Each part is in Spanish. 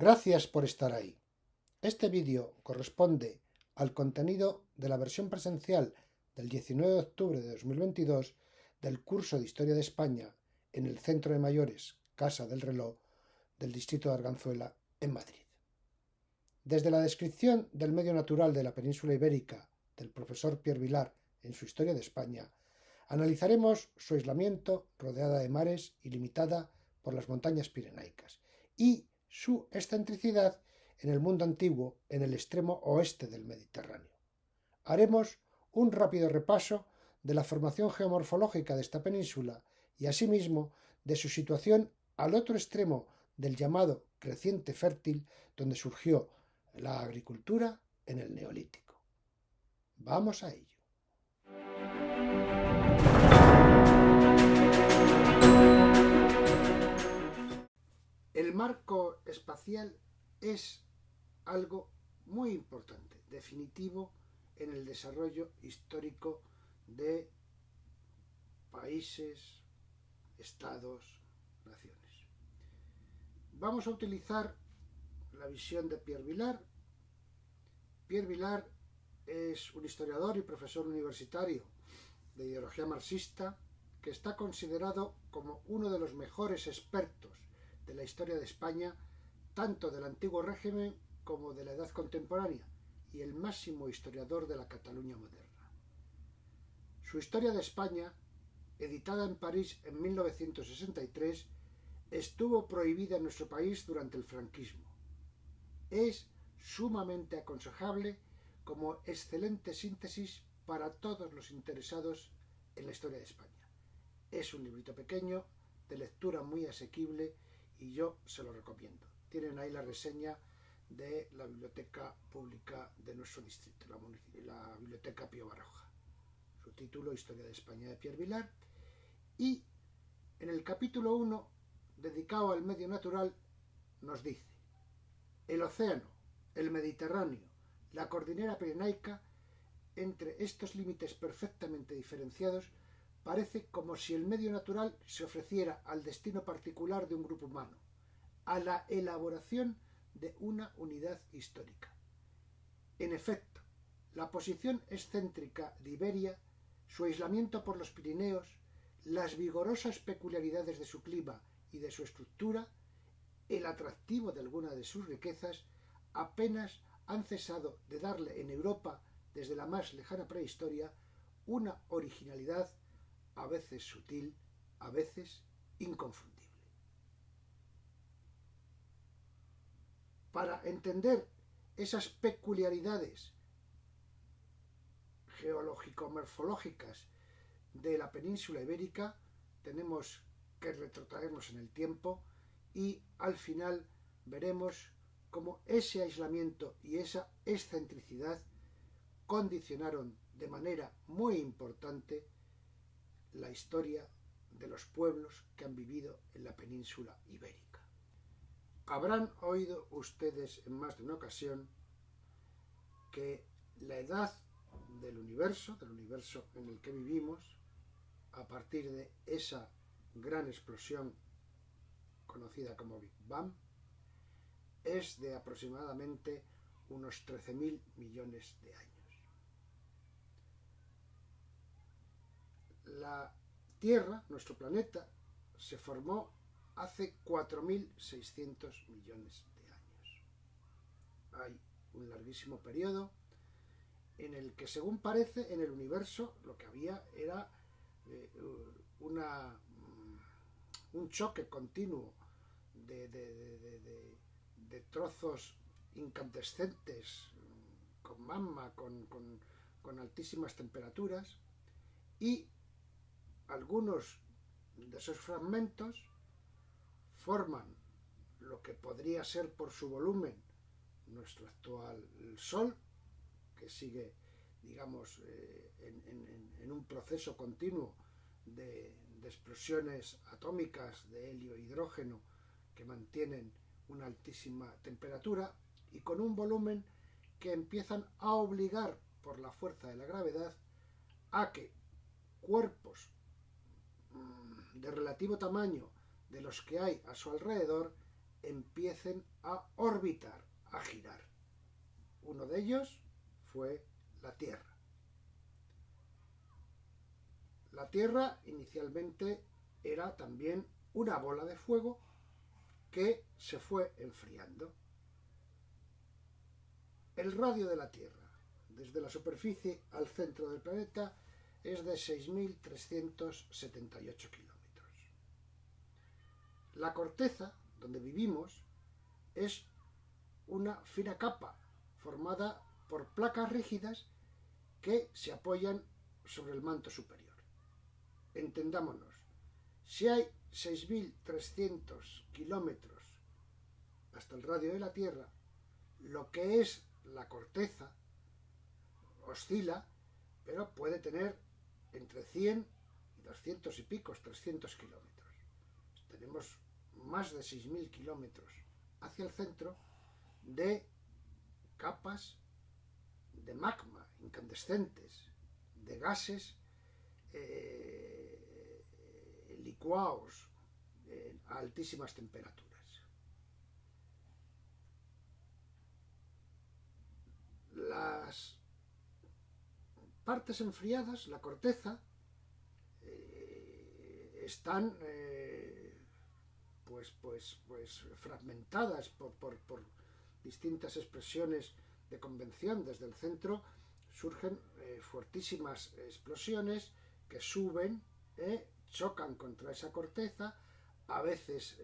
Gracias por estar ahí. Este vídeo corresponde al contenido de la versión presencial del 19 de octubre de 2022 del curso de Historia de España en el Centro de Mayores Casa del Reloj del distrito de Arganzuela, en Madrid. Desde la descripción del medio natural de la península ibérica del profesor Pierre Vilar en su Historia de España, analizaremos su aislamiento rodeada de mares y limitada por las montañas pirenaicas y su excentricidad en el mundo antiguo en el extremo oeste del Mediterráneo. Haremos un rápido repaso de la formación geomorfológica de esta península y asimismo de su situación al otro extremo del llamado creciente fértil donde surgió la agricultura en el Neolítico. Vamos a ello. El marco espacial es algo muy importante, definitivo en el desarrollo histórico de países, estados, naciones. Vamos a utilizar la visión de Pierre Vilar. Pierre Vilar es un historiador y profesor universitario de ideología marxista que está considerado como uno de los mejores expertos de la historia de España, tanto del antiguo régimen como de la edad contemporánea, y el máximo historiador de la Cataluña moderna. Su Historia de España, editada en París en 1963, estuvo prohibida en nuestro país durante el franquismo. Es sumamente aconsejable como excelente síntesis para todos los interesados en la historia de España. Es un librito pequeño, de lectura muy asequible, y yo se lo recomiendo. Tienen ahí la reseña de la biblioteca pública de nuestro distrito, la biblioteca Pío Baroja. Su título, Historia de España de Pierre Vilar. Y en el capítulo 1, dedicado al medio natural, nos dice: el océano, el Mediterráneo, la cordillera pirenaica, entre estos límites perfectamente diferenciados, parece como si el medio natural se ofreciera al destino particular de un grupo humano, a la elaboración de una unidad histórica. En efecto, la posición excéntrica de Iberia, su aislamiento por los Pirineos, las vigorosas peculiaridades de su clima y de su estructura, el atractivo de algunas de sus riquezas, apenas han cesado de darle en Europa, desde la más lejana prehistoria, una originalidad a veces sutil, a veces inconfundible. Para entender esas peculiaridades geológico-morfológicas de la península ibérica, tenemos que retrotraernos en el tiempo y al final veremos cómo ese aislamiento y esa excentricidad condicionaron de manera muy importante la historia de los pueblos que han vivido en la península ibérica. Habrán oído ustedes en más de una ocasión que la edad del universo en el que vivimos, a partir de esa gran explosión conocida como Big Bang, es de aproximadamente unos 13.000 millones de años. La Tierra, nuestro planeta, se formó hace 4.600 millones de años. Hay un larguísimo periodo en el que, según parece, en el universo lo que había era un choque continuo de trozos incandescentes con magma, con altísimas temperaturas, y algunos de esos fragmentos forman lo que podría ser por su volumen nuestro actual Sol, que sigue, digamos, en un proceso continuo de explosiones atómicas de helio e hidrógeno que mantienen una altísima temperatura y con un volumen que empiezan a obligar por la fuerza de la gravedad a que cuerpos de relativo tamaño de los que hay a su alrededor empiecen a orbitar, a girar. Uno de ellos fue la Tierra. La Tierra inicialmente era también una bola de fuego que se fue enfriando. El radio de la Tierra, desde la superficie al centro del planeta, es de 6.378 kilómetros. La corteza, donde vivimos, es una fina capa formada por placas rígidas que se apoyan sobre el manto superior. Entendámonos, si hay 6.300 kilómetros hasta el radio de la Tierra, lo que es la corteza oscila, pero puede tener entre 100 y 200 y pico, 300 kilómetros. Tenemos más de 6.000 kilómetros hacia el centro de capas de magma incandescentes, de gases licuados a altísimas temperaturas. Las partes enfriadas, la corteza, están fragmentadas por distintas expresiones de convención. Desde el centro surgen fuertísimas explosiones que suben, chocan contra esa corteza, a veces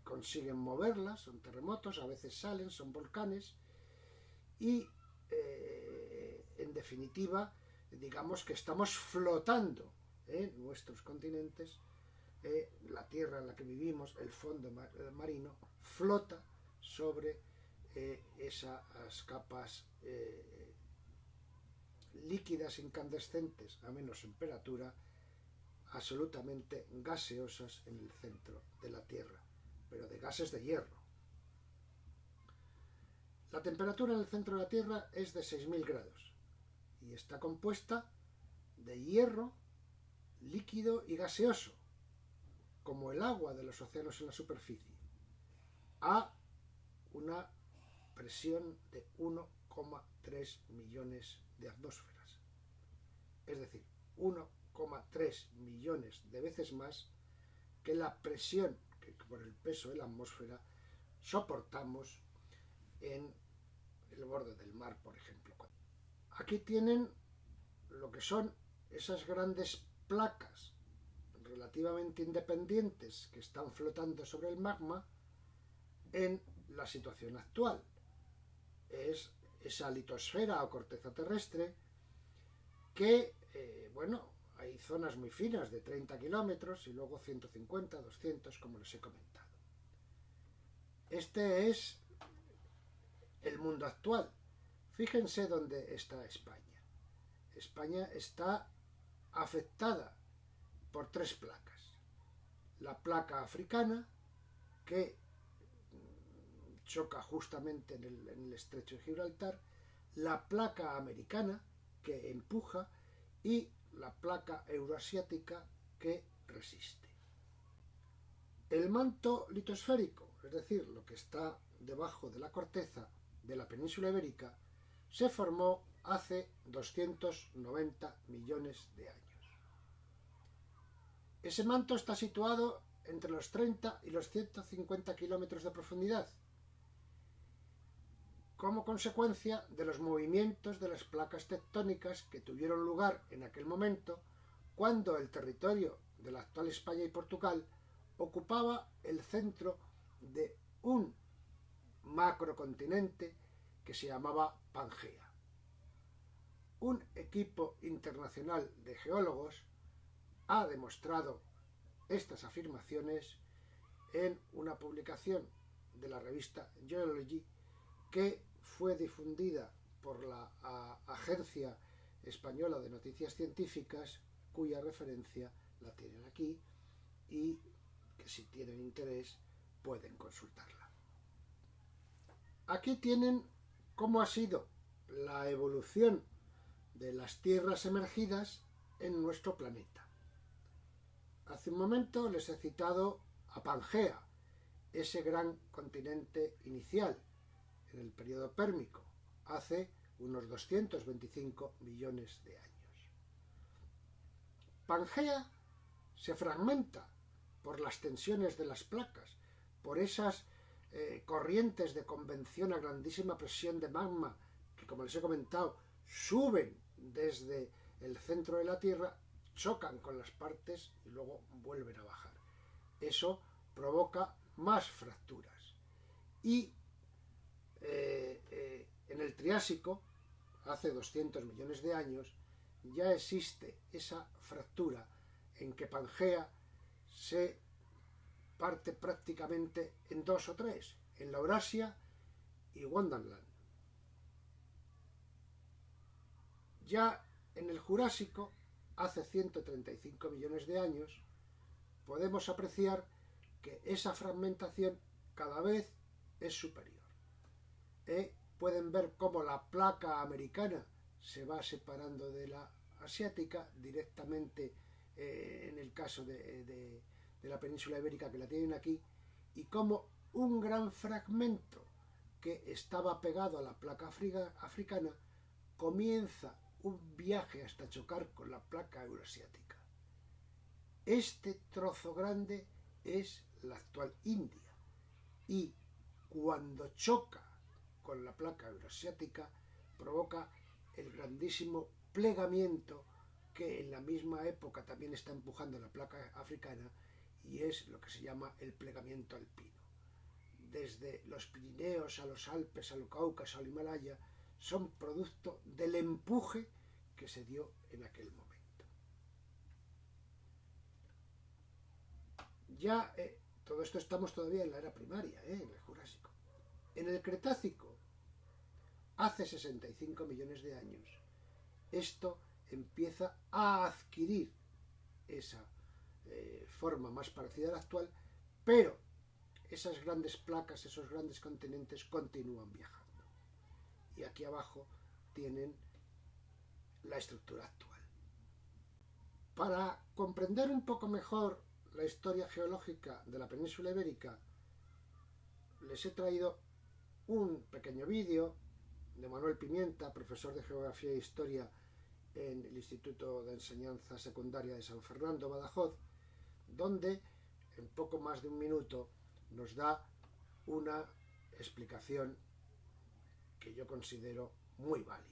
consiguen moverla, son terremotos, a veces salen, son volcanes, y en definitiva, digamos que estamos flotando en nuestros continentes, la tierra en la que vivimos, el fondo marino, flota sobre esas capas líquidas incandescentes a menos temperatura, absolutamente gaseosas en el centro de la Tierra, pero de gases de hierro. La temperatura en el centro de la Tierra es de 6.000 grados y está compuesta de hierro líquido y gaseoso, como el agua de los océanos en la superficie, a una presión de 1,3 millones de atmósferas. Es decir, 1,3 millones de veces más que la presión que por el peso de la atmósfera soportamos en el borde del mar, por ejemplo. Aquí tienen lo que son esas grandes placas relativamente independientes que están flotando sobre el magma en la situación actual. Es esa litosfera o corteza terrestre que, hay zonas muy finas de 30 kilómetros y luego 150, 200, como les he comentado. Este es el mundo actual. Fíjense dónde está España. España está afectada por 3 placas. La placa africana, que choca justamente en el estrecho de Gibraltar, la placa americana, que empuja, y la placa euroasiática, que resiste. El manto litosférico, es decir, lo que está debajo de la corteza de la península ibérica, se formó hace 290 millones de años. Ese manto está situado entre los 30 y los 150 kilómetros de profundidad, como consecuencia de los movimientos de las placas tectónicas que tuvieron lugar en aquel momento, cuando el territorio de la actual España y Portugal ocupaba el centro de un macrocontinente que se llamaba Pangea. Un equipo internacional de geólogos ha demostrado estas afirmaciones en una publicación de la revista Geology, que fue difundida por la Agencia Española de Noticias Científicas, cuya referencia la tienen aquí y que, si tienen interés, pueden consultarla. Aquí tienen cómo ha sido la evolución de las tierras emergidas en nuestro planeta. Hace un momento les he citado a Pangea, ese gran continente inicial en el periodo pérmico, hace unos 225 millones de años. Pangea se fragmenta por las tensiones de las placas, por esas corrientes de convección a grandísima presión de magma que, como les he comentado, suben desde el centro de la Tierra, chocan con las partes y luego vuelven a bajar. Eso provoca más fracturas. Y en el Triásico, hace 200 millones de años, ya existe esa fractura en que Pangea se parte prácticamente en dos o tres, en la Eurasia y Gondwanland. Ya en el Jurásico, hace 135 millones de años, podemos apreciar que esa fragmentación cada vez es superior. Pueden ver cómo la placa americana se va separando de la asiática directamente en el caso de la península ibérica, que la tienen aquí, y cómo un gran fragmento que estaba pegado a la placa africana comienza un viaje hasta chocar con la placa euroasiática. Este trozo grande es la actual India, y cuando choca con la placa euroasiática provoca el grandísimo plegamiento que en la misma época también está empujando la placa africana, y es lo que se llama el plegamiento alpino. Desde los Pirineos a los Alpes, al Cáucaso, al Himalaya, son producto del empuje que se dio en aquel momento. Ya todo esto estamos todavía en la era primaria, en el Jurásico. En el Cretácico, hace 65 millones de años, esto empieza a adquirir esa forma más parecida a la actual, pero esas grandes placas, esos grandes continentes continúan viajando. Y aquí abajo tienen la estructura actual. Para comprender un poco mejor la historia geológica de la península ibérica, les he traído un pequeño vídeo de Manuel Pimienta, profesor de Geografía e Historia en el Instituto de Enseñanza Secundaria de San Fernando, Badajoz, donde en poco más de un minuto nos da una explicación que yo considero muy válida.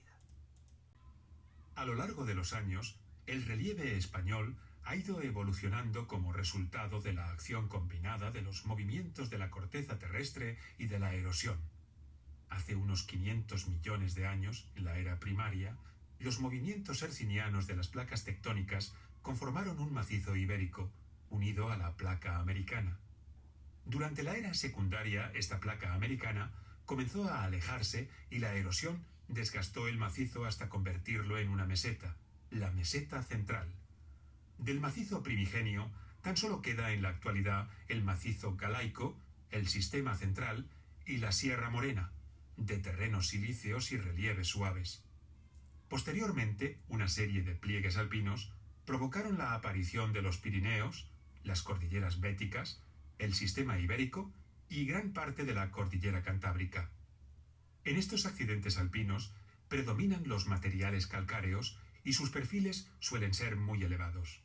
A lo largo de los años, el relieve español ha ido evolucionando como resultado de la acción combinada de los movimientos de la corteza terrestre y de la erosión. Hace unos 500 millones de años, en la era primaria, los movimientos hercinianos de las placas tectónicas conformaron un macizo ibérico, unido a la placa americana. Durante la era secundaria, esta placa americana comenzó a alejarse y la erosión desgastó el macizo hasta convertirlo en una meseta, la meseta central. Del macizo primigenio, tan solo queda en la actualidad el macizo galaico, el sistema central y la Sierra Morena, de terrenos silíceos y relieves suaves. Posteriormente, una serie de pliegues alpinos provocaron la aparición de los Pirineos, las cordilleras béticas, el sistema ibérico y gran parte de la cordillera cantábrica. En estos accidentes alpinos predominan los materiales calcáreos y sus perfiles suelen ser muy elevados.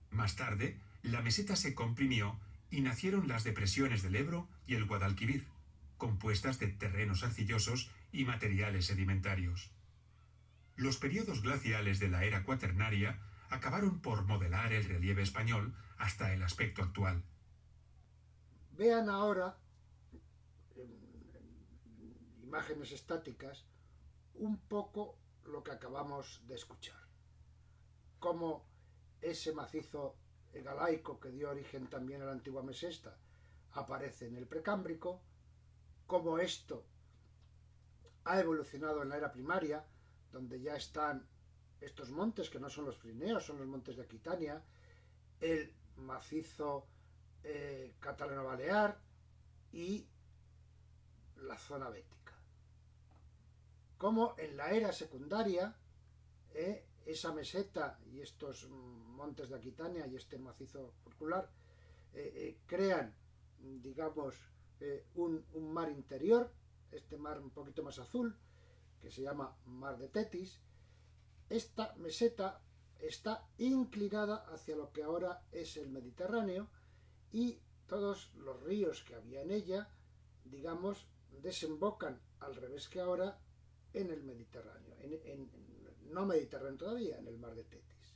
Más tarde, la meseta se comprimió y nacieron las depresiones del Ebro y el Guadalquivir, compuestas de terrenos arcillosos y materiales sedimentarios. Los periodos glaciales de la era cuaternaria acabaron por modelar el relieve español hasta el aspecto actual. Vean ahora, en imágenes estáticas, un poco lo que acabamos de escuchar. Cómo ese macizo galaico que dio origen también a la antigua meseta aparece en el Precámbrico, cómo esto ha evolucionado en la era primaria, donde ya están estos montes que no son los Pirineos, son los montes de Aquitania, el macizo catalano-balear y la zona bética. Como en la era secundaria, esa meseta y estos montes de Aquitania y este macizo circular crean digamos, un mar interior, este mar un poquito más azul, que se llama Mar de Tetis. Esta meseta está inclinada hacia lo que ahora es el Mediterráneo y todos los ríos que había en ella, digamos, desembocan al revés que ahora en el Mediterráneo, no Mediterráneo todavía, en el Mar de Tetis.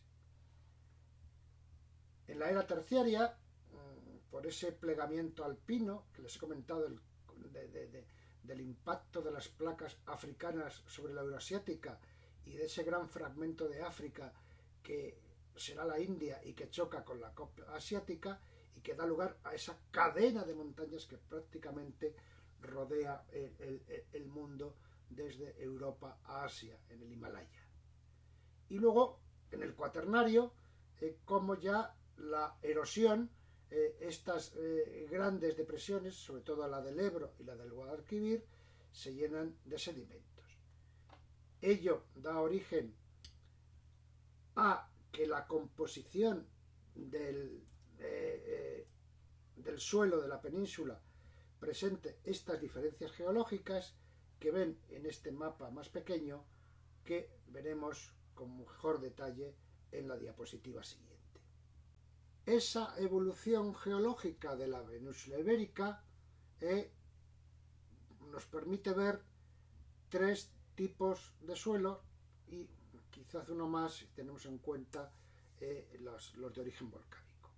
En la era terciaria, por ese plegamiento alpino que les he comentado del impacto de las placas africanas sobre la euroasiática y de ese gran fragmento de África que será la India y que choca con la costa asiática y que da lugar a esa cadena de montañas que prácticamente rodea el mundo desde Europa a Asia, en el Himalaya. Y luego, en el cuaternario, como ya la erosión, estas grandes depresiones, sobre todo la del Ebro y la del Guadalquivir, se llenan de sedimentos. Ello da origen a que la composición del suelo de la península presente estas diferencias geológicas que ven en este mapa más pequeño, que veremos con mejor detalle en la diapositiva siguiente. Esa evolución geológica de la península ibérica nos permite ver tres tipos de suelo y quizás uno más si tenemos en cuenta los de origen volcánico.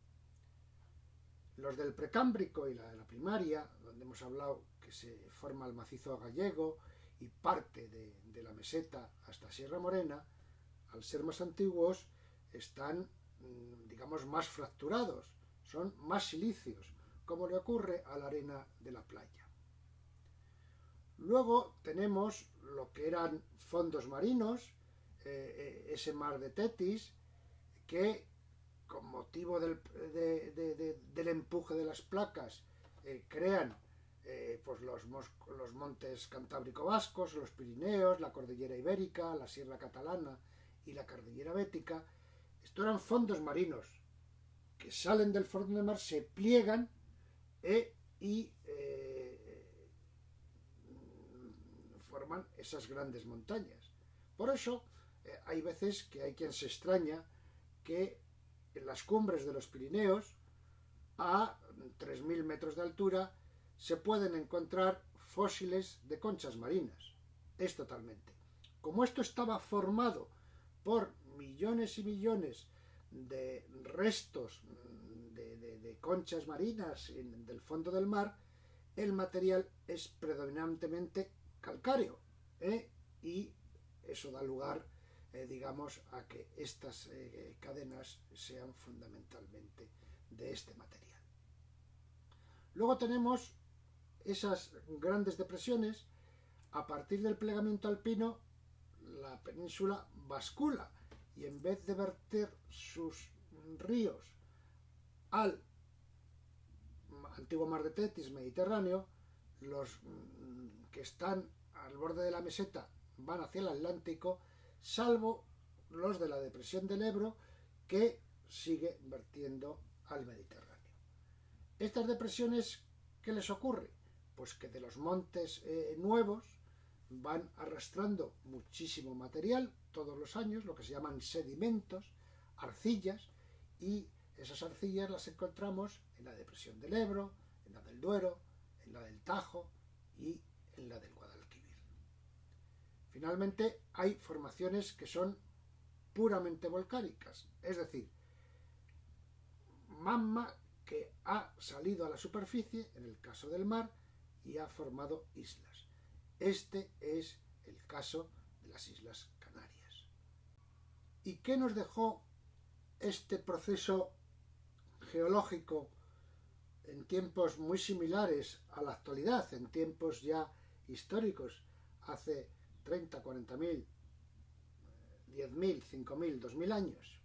Los del precámbrico y la de la primaria, donde hemos hablado que se forma el macizo gallego y parte de la meseta hasta Sierra Morena, al ser más antiguos, están, digamos, más fracturados, son más silíceos, como le ocurre a la arena de la playa. Luego tenemos lo que eran fondos marinos, ese mar de Tetis, que con motivo del empuje de las placas crean pues los montes cantábrico-vascos, los Pirineos, la cordillera ibérica, la sierra catalana y la cordillera bética. Estos eran fondos marinos que salen del fondo del mar, se pliegan y forman esas grandes montañas. Por eso hay veces que hay quien se extraña que en las cumbres de los Pirineos, a 3.000 metros de altura, se pueden encontrar fósiles de conchas marinas. Es totalmente. Como esto estaba formado por millones y millones de restos de conchas marinas del fondo del mar, el material es predominantemente calcáreo, y eso da lugar, digamos, a que estas cadenas sean fundamentalmente de este material. Luego tenemos esas grandes depresiones. A partir del plegamiento alpino, la península bascula y en vez de verter sus ríos al antiguo mar de Tetis, Mediterráneo, los que están al borde de la meseta van hacia el Atlántico, salvo los de la depresión del Ebro, que sigue vertiendo al Mediterráneo. Estas depresiones, ¿qué les ocurre? Pues que de los montes nuevos van arrastrando muchísimo material todos los años, lo que se llaman sedimentos, arcillas, y esas arcillas las encontramos en la depresión del Ebro, en la del Duero, en la del Tajo y en la del Guadalquivir. Finalmente, hay formaciones que son puramente volcánicas, es decir, magma que ha salido a la superficie, en el caso del mar, y ha formado islas. Este es el caso de las Islas Canarias. ¿Y qué nos dejó este proceso geológico en tiempos muy similares a la actualidad, en tiempos ya históricos, hace 30, 40.000, 10.000, 5.000, 2.000 años?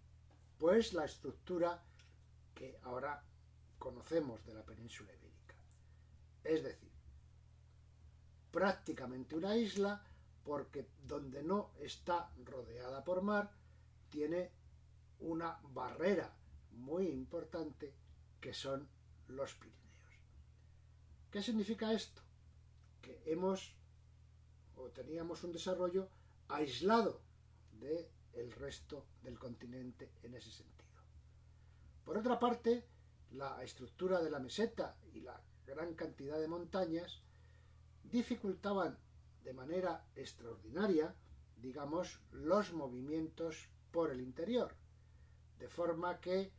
Pues la estructura que ahora conocemos de la península ibérica. Es decir, prácticamente una isla, porque donde no está rodeada por mar, tiene una barrera muy importante que son los Pirineos. ¿Qué significa esto? Que teníamos un desarrollo aislado del resto del continente en ese sentido. Por otra parte, la estructura de la meseta y la gran cantidad de montañas dificultaban de manera extraordinaria, digamos, los movimientos por el interior, de forma que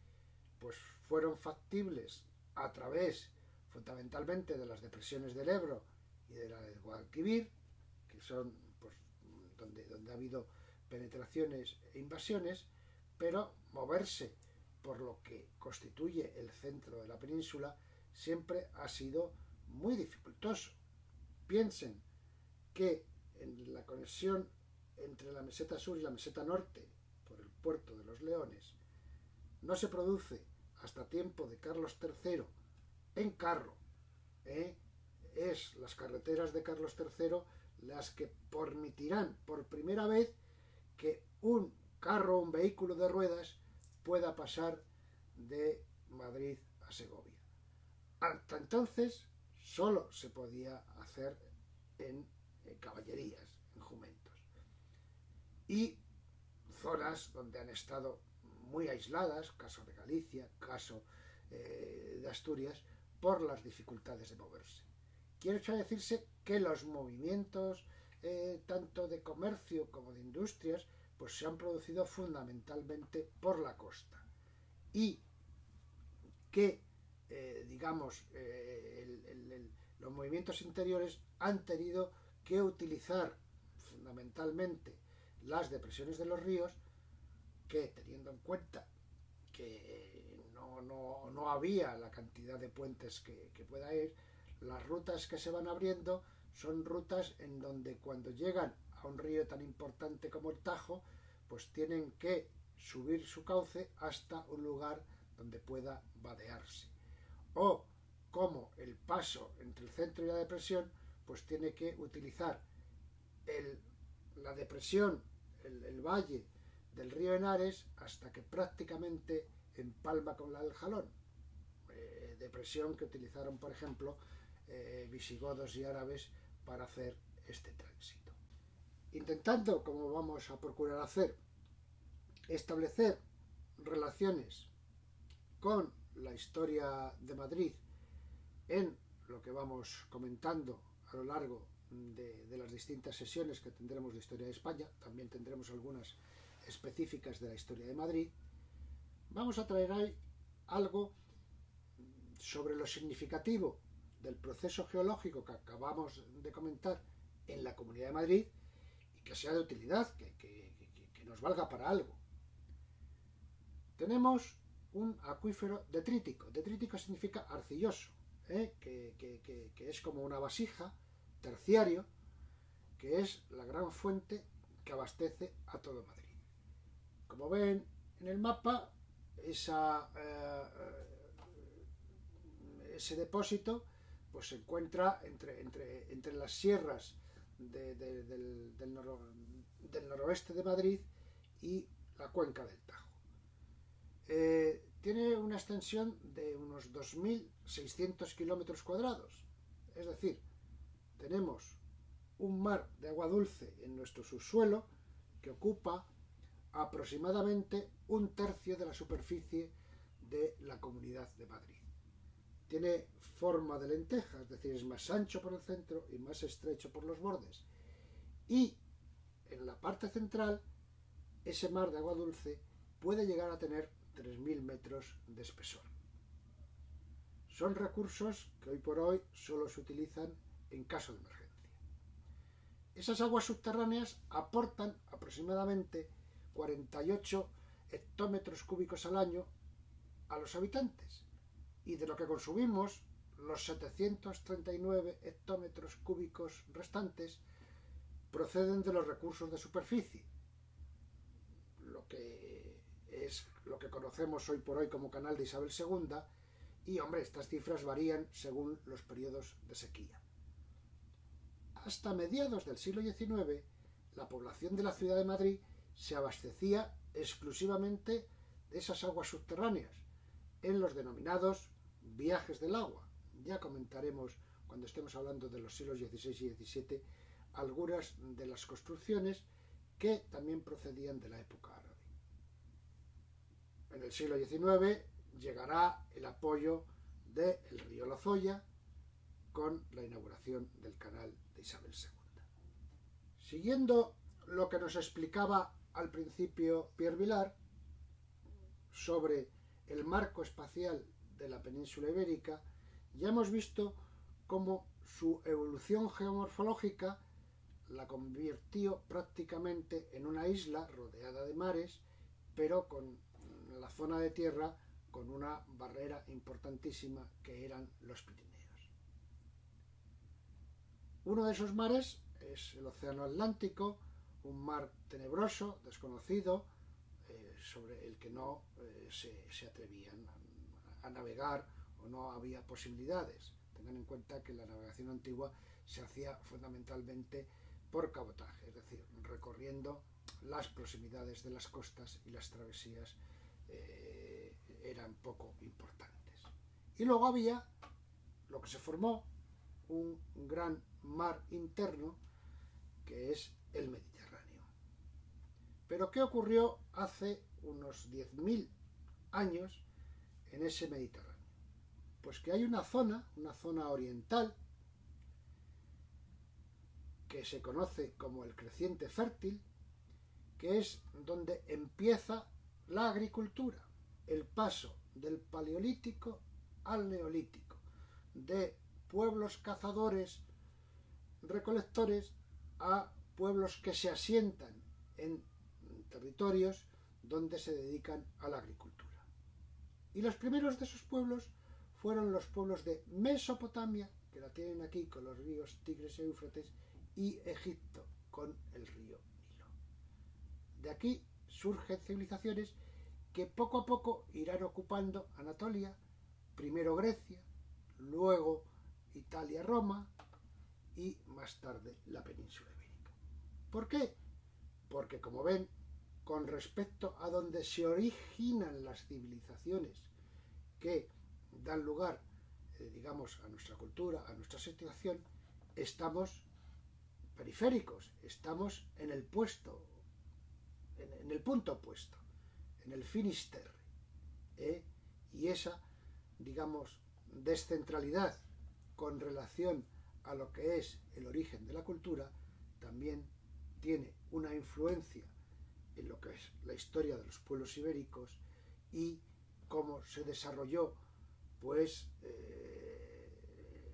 pues fueron factibles a través fundamentalmente de las depresiones del Ebro y de la del Guadalquivir, que son pues, donde ha habido penetraciones e invasiones, pero moverse por lo que constituye el centro de la península siempre ha sido muy dificultoso. Piensen que en la conexión entre la meseta sur y la meseta norte por el puerto de los Leones no se produce hasta tiempo de Carlos III en carro. Es las carreteras de Carlos III las que permitirán por primera vez que un carro, un vehículo de ruedas, pueda pasar de Madrid a Segovia. Hasta entonces solo se podía hacer en caballerías, en jumentos. Y zonas donde han estado muy aisladas, caso de Galicia, caso de Asturias, por las dificultades de moverse. Quiere decirse que los movimientos tanto de comercio como de industrias pues se han producido fundamentalmente por la costa y que los movimientos interiores han tenido que utilizar fundamentalmente las depresiones de los ríos, que teniendo en cuenta que no había la cantidad de puentes que pueda ir, las rutas que se van abriendo son rutas en donde cuando llegan a un río tan importante como el Tajo, pues tienen que subir su cauce hasta un lugar donde pueda vadearse. O como el paso entre el centro y la depresión, pues tiene que utilizar la depresión, el valle del río Henares hasta que prácticamente empalma con la del Jalón. Depresión que utilizaron, por ejemplo, visigodos y árabes para hacer este tránsito. Intentando, como vamos a procurar hacer, establecer relaciones con la historia de Madrid en lo que vamos comentando a lo largo de las distintas sesiones que tendremos de historia de España, también tendremos algunas específicas de la historia de Madrid, vamos a traer ahí algo sobre lo significativo del proceso geológico que acabamos de comentar en la Comunidad de Madrid y que sea de utilidad, que nos valga para algo. Tenemos un acuífero detrítico. Detrítico significa arcilloso, que es como una vasija, terciario, que es la gran fuente que abastece a todo Madrid. Como ven en el mapa, ese depósito pues se encuentra entre las sierras del noroeste de Madrid y la cuenca del Tajo. Tiene una extensión de unos 2.600 kilómetros cuadrados, es decir, tenemos un mar de agua dulce en nuestro subsuelo que ocupa aproximadamente un tercio de la superficie de la Comunidad de Madrid. Tiene forma de lenteja, es decir, es más ancho por el centro y más estrecho por los bordes. Y en la parte central, ese mar de agua dulce puede llegar a tener 3.000 metros de espesor. Son recursos que hoy por hoy solo se utilizan en caso de emergencia. Esas aguas subterráneas aportan aproximadamente 48 hectómetros cúbicos al año a los habitantes, y de lo que consumimos, los 739 hectómetros cúbicos restantes proceden de los recursos de superficie, lo que conocemos hoy por hoy como Canal de Isabel II, y hombre, estas cifras varían según los periodos de sequía. Hasta mediados del siglo XIX, la población de la ciudad de Madrid se abastecía exclusivamente de esas aguas subterráneas en los denominados viajes del agua. Ya comentaremos cuando estemos hablando de los siglos XVI y XVII, algunas de las construcciones que también procedían de la época árabe. En el siglo XIX llegará el apoyo del río Lozoya con la inauguración del canal de Isabel II. Siguiendo lo que nos explicaba al principio Pierre Vilar sobre el marco espacial de la península ibérica, ya hemos visto cómo su evolución geomorfológica la convirtió prácticamente en una isla rodeada de mares, pero con la zona de tierra con una barrera importantísima que eran los Pirineos. Uno de esos mares es el Océano Atlántico, un mar tenebroso, desconocido, sobre el que no se atrevían a navegar o no había posibilidades. Tengan en cuenta que la navegación antigua se hacía fundamentalmente por cabotaje, es decir, recorriendo las proximidades de las costas, y las travesías eran poco importantes. Y luego había lo que se formó, un gran mar interno, que es el Mediterráneo. Pero ¿qué ocurrió hace unos 10.000 años en ese Mediterráneo? Pues que hay una zona oriental, que se conoce como el creciente fértil, que es donde empieza la agricultura, el paso del paleolítico al neolítico, de pueblos cazadores recolectores a pueblos que se asientan en territorios donde se dedican a la agricultura. Y los primeros de esos pueblos fueron los pueblos de Mesopotamia, que la tienen aquí con los ríos Tigris y Éufrates, y Egipto con el río Nilo. De aquí surgen civilizaciones que poco a poco irán ocupando Anatolia, primero Grecia, luego Italia, Roma y más tarde la península ibérica. ¿Por qué? Porque, como ven, con respecto a donde se originan las civilizaciones que dan lugar, digamos, a nuestra cultura, a nuestra situación, estamos periféricos, estamos en el puesto, en el punto opuesto, en el Finisterre, y esa, digamos, descentralidad con relación a lo que es el origen de la cultura también tiene una influencia en lo que es la historia de los pueblos ibéricos y cómo se desarrolló, pues,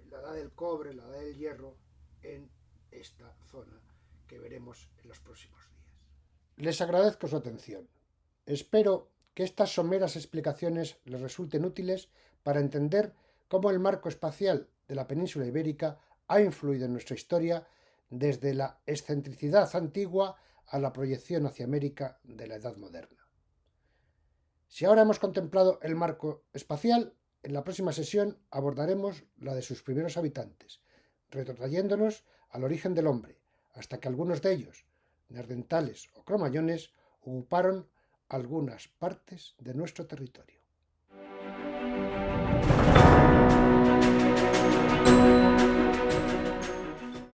la edad del cobre, la edad del hierro en esta zona que veremos en los próximos días. Les agradezco su atención. Espero que estas someras explicaciones les resulten útiles para entender cómo el marco espacial de la península ibérica ha influido en nuestra historia desde la excentricidad antigua a la proyección hacia América de la Edad Moderna. Si ahora hemos contemplado el marco espacial, en la próxima sesión abordaremos la de sus primeros habitantes, retrotrayéndonos al origen del hombre, hasta que algunos de ellos, neandertales o cromañones, ocuparon algunas partes de nuestro territorio.